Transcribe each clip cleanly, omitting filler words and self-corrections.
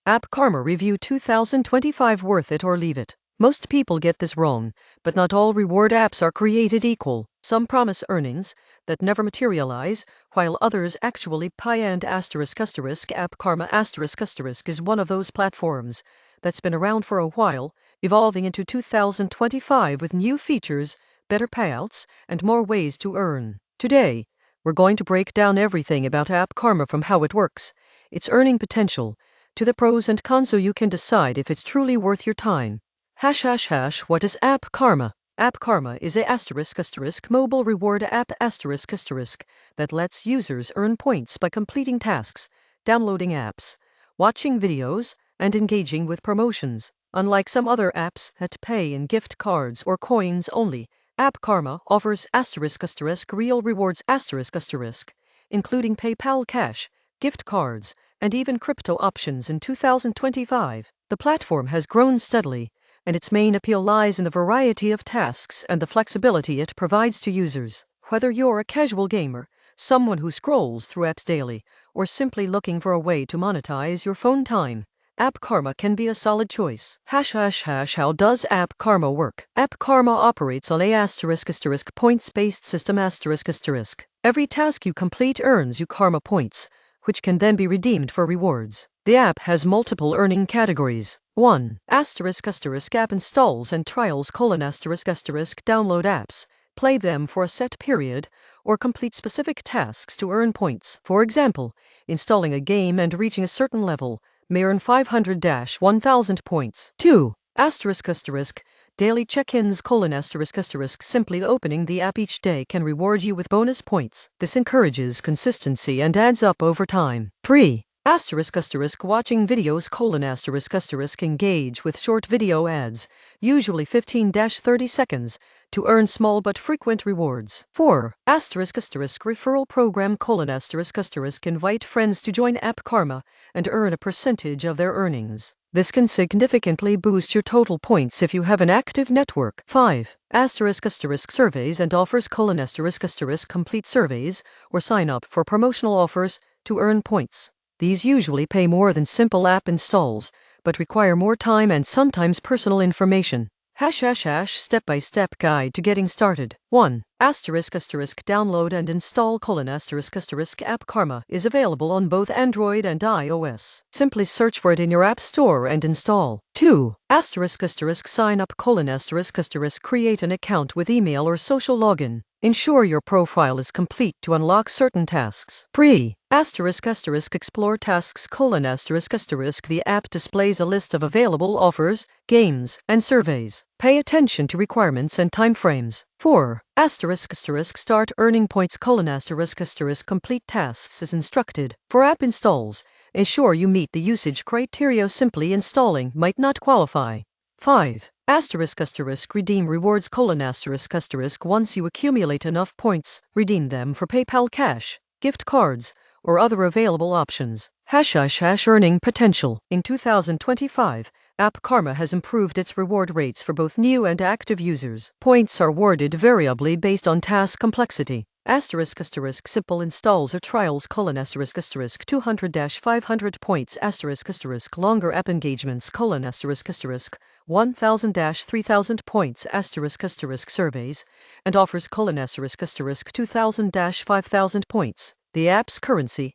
App Karma Review 2025. Worth it or leave it? Most people get this wrong, but not all reward apps are created equal. Some promise earnings that never materialize, while others actually pay. And App Karma is one of those platforms that's been around for a while, evolving into 2025 with new features, better payouts, and more ways to earn. Today, we're going to break down everything about App Karma, from how it works, its earning potential, to the pros and cons, so you can decide if it's truly worth your time. What is App Karma? App Karma is a mobile reward app that lets users earn points by completing tasks, downloading apps, watching videos, and engaging with promotions. Unlike some other apps that pay in gift cards or coins only, App Karma offers real rewards including PayPal Cash, gift cards, and even crypto options in 2025. The platform has grown steadily, and its main appeal lies in the variety of tasks and the flexibility it provides to users. Whether you're a casual gamer, someone who scrolls through apps daily, or simply looking for a way to monetize your phone time, App Karma can be a solid choice. How does App Karma work? App Karma operates on a points-based system. Every task you complete earns you Karma points, which can then be redeemed for rewards. The app has multiple earning categories. 1. App installs and trials: download apps, play them for a set period, or complete specific tasks to earn points. For example, installing a game and reaching a certain level may earn 500-1000 points. 2. Daily check-ins: simply opening the app each day can reward you with bonus points. This encourages consistency and adds up over time. 3. Watching videos: engage with short video ads, usually 15-30 seconds, to earn small but frequent rewards. 4. Referral program: invite friends to join App Karma and earn a percentage of their earnings. This can significantly boost your total points if you have an active network. 5. Surveys and offers: complete surveys or sign up for promotional offers to earn points. These usually pay more than simple app installs, but require more time and sometimes personal information. Step-by-step guide to getting started. 1. Download and install: App Karma is available on both Android and iOS. Simply search for it in your app store and install. 2. Sign up: create an account with email or social login. Ensure your profile is complete to unlock certain tasks. 3. Explore tasks: the app displays a list of available offers, games, and surveys. Pay attention to requirements and timeframes. 4. Start earning points: complete tasks as instructed. For app installs, ensure you meet the usage criteria. Simply installing might not qualify. 5. Redeem rewards: once you accumulate enough points, redeem them for PayPal Cash, gift cards, or other available options. Earning potential. In 2025, App Karma has improved its reward rates for both new and active users. Points are awarded variably based on task complexity. Simple installs or trials: 200-500 points. Longer app engagements: 1000-3000 points. Surveys and offers: 2000-5000 points. The app's currency,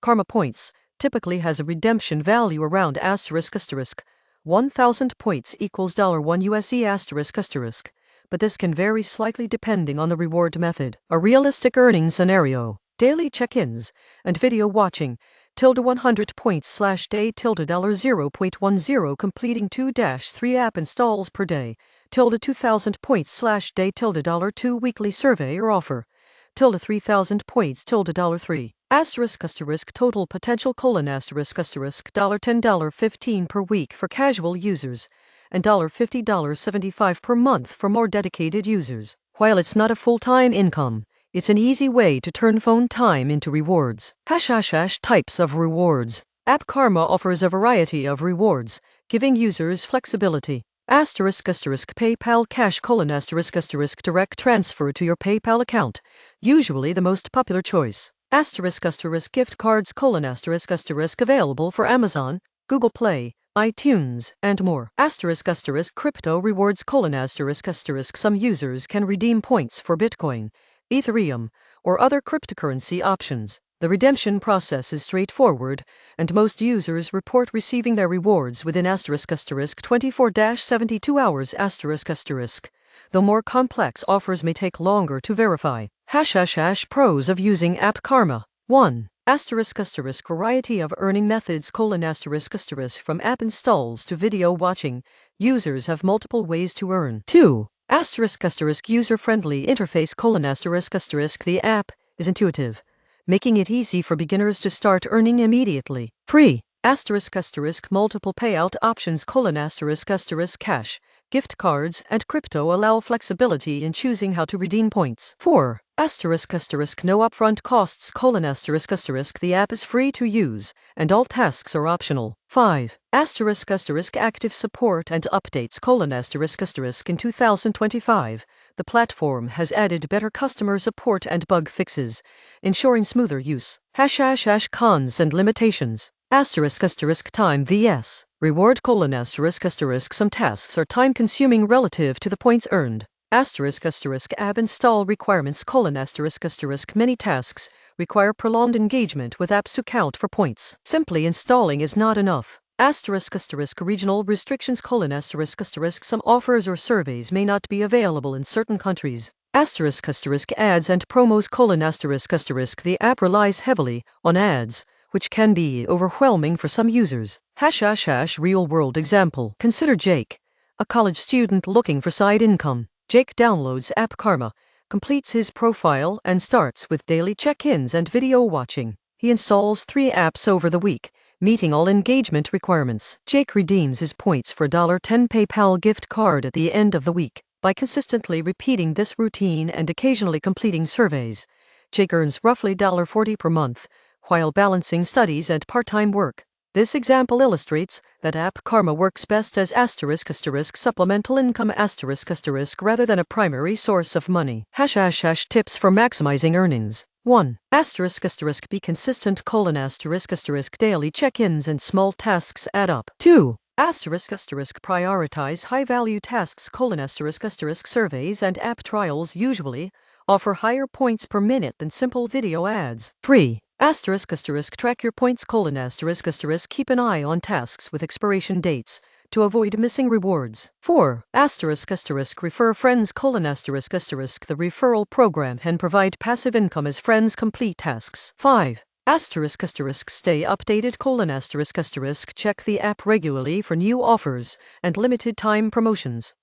Karma Points, typically has a redemption value around 1000 points equals $1 USD but this can vary slightly depending on the reward method. A realistic earning scenario: daily check-ins and video watching, 100 points /day, $0.10, completing 2-3 app installs per day, 2000 points /day, $2 weekly survey or offer, 3000 points, $3. Total potential: $10, $15 per week for casual users, and $50, $75 per month for more dedicated users. While it's not a full-time income, it's an easy way to turn phone time into rewards. Types of rewards. App Karma offers a variety of rewards, giving users flexibility. PayPal Cash: direct transfer to your PayPal account, usually the most popular choice. Gift cards: available for Amazon, Google Play, iTunes, and more. Crypto rewards : some users can redeem points for Bitcoin, Ethereum, or other cryptocurrency options. The redemption process is straightforward, and most users report receiving their rewards within 24-72 hours. Though more complex offers may take longer to verify. Pros of using App Karma. 1. Variety of earning methods: from app installs to video watching, users have multiple ways to earn. 2. User-friendly interface: the app is intuitive, making it easy for beginners to start earning immediately. 3. Multiple payout options: cash, gift cards, and crypto allow flexibility in choosing how to redeem points. 4. No upfront costs: the app is free to use, and all tasks are optional. 5. Active support and updates: in 2025, the platform has added better customer support and bug fixes, ensuring smoother use. Cons and limitations. Time vs. reward: some tasks are time-consuming relative to the points earned. App install requirements: many tasks require prolonged engagement with apps to count for points. Simply installing is not enough. Regional restrictions: some offers or surveys may not be available in certain countries. Ads and promos: the app relies heavily on ads, which can be overwhelming for some users. Real-world example. Consider Jake, a college student looking for side income. Jake downloads App Karma, completes his profile, and starts with daily check-ins and video watching. He installs 3 apps over the week, meeting all engagement requirements. Jake redeems his points for a $10 PayPal gift card at the end of the week. By consistently repeating this routine and occasionally completing surveys, Jake earns roughly $40 per month, while balancing studies and part-time work. This example illustrates that App Karma works best as supplemental income rather than a primary source of money. Tips for maximizing earnings. 1. Be consistent: daily check-ins and small tasks add up. 2. Prioritize high-value tasks: surveys and app trials usually offer higher points per minute than simple video ads. 3. Track your points: keep an eye on tasks with expiration dates to avoid missing rewards. 4. Refer friends: the referral program can provide passive income as friends complete tasks. 5. Stay updated: check the app regularly for new offers and limited time promotions.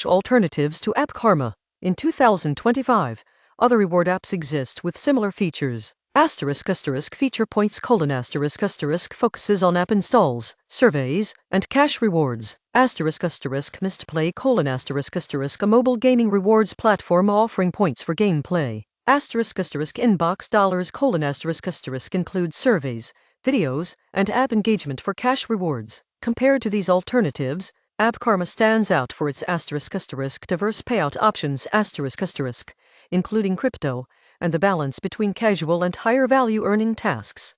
Alternatives to App Karma. In 2025, other reward apps exist with similar features. Feature Points: focuses on app installs, surveys, and cash rewards. Mistplay: a mobile gaming rewards platform offering points for gameplay. Inbox dollars: includes surveys, videos, and app engagement for cash rewards. Compared to these alternatives, App Karma stands out for its diverse payout options including crypto, and the balance between casual and higher value earning tasks.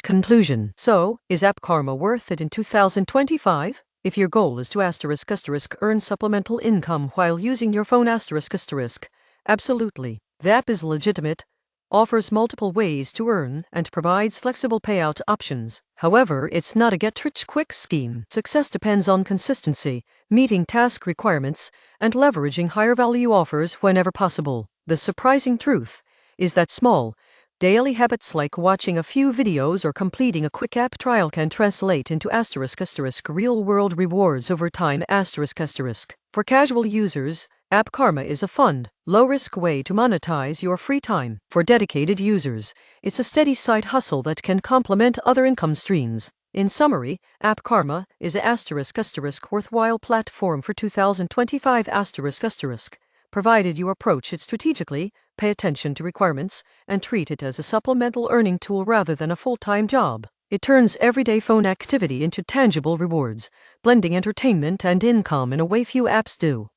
Conclusion. So, is App Karma worth it in 2025? If your goal is to earn supplemental income while using your phone absolutely. The app is legitimate, offers multiple ways to earn, and provides flexible payout options. However, it's not a get-rich-quick scheme. Success depends on consistency, meeting task requirements, and leveraging higher value offers whenever possible. The surprising truth is that small, daily habits like watching a few videos or completing a quick app trial can translate into real-world rewards over time. For casual users, App Karma is a fun, low-risk way to monetize your free time. For dedicated users, it's a steady side hustle that can complement other income streams. In summary, App Karma is a worthwhile platform for 2025 provided you approach it strategically, pay attention to requirements, and treat it as a supplemental earning tool rather than a full-time job. It turns everyday phone activity into tangible rewards, blending entertainment and income in a way few apps do.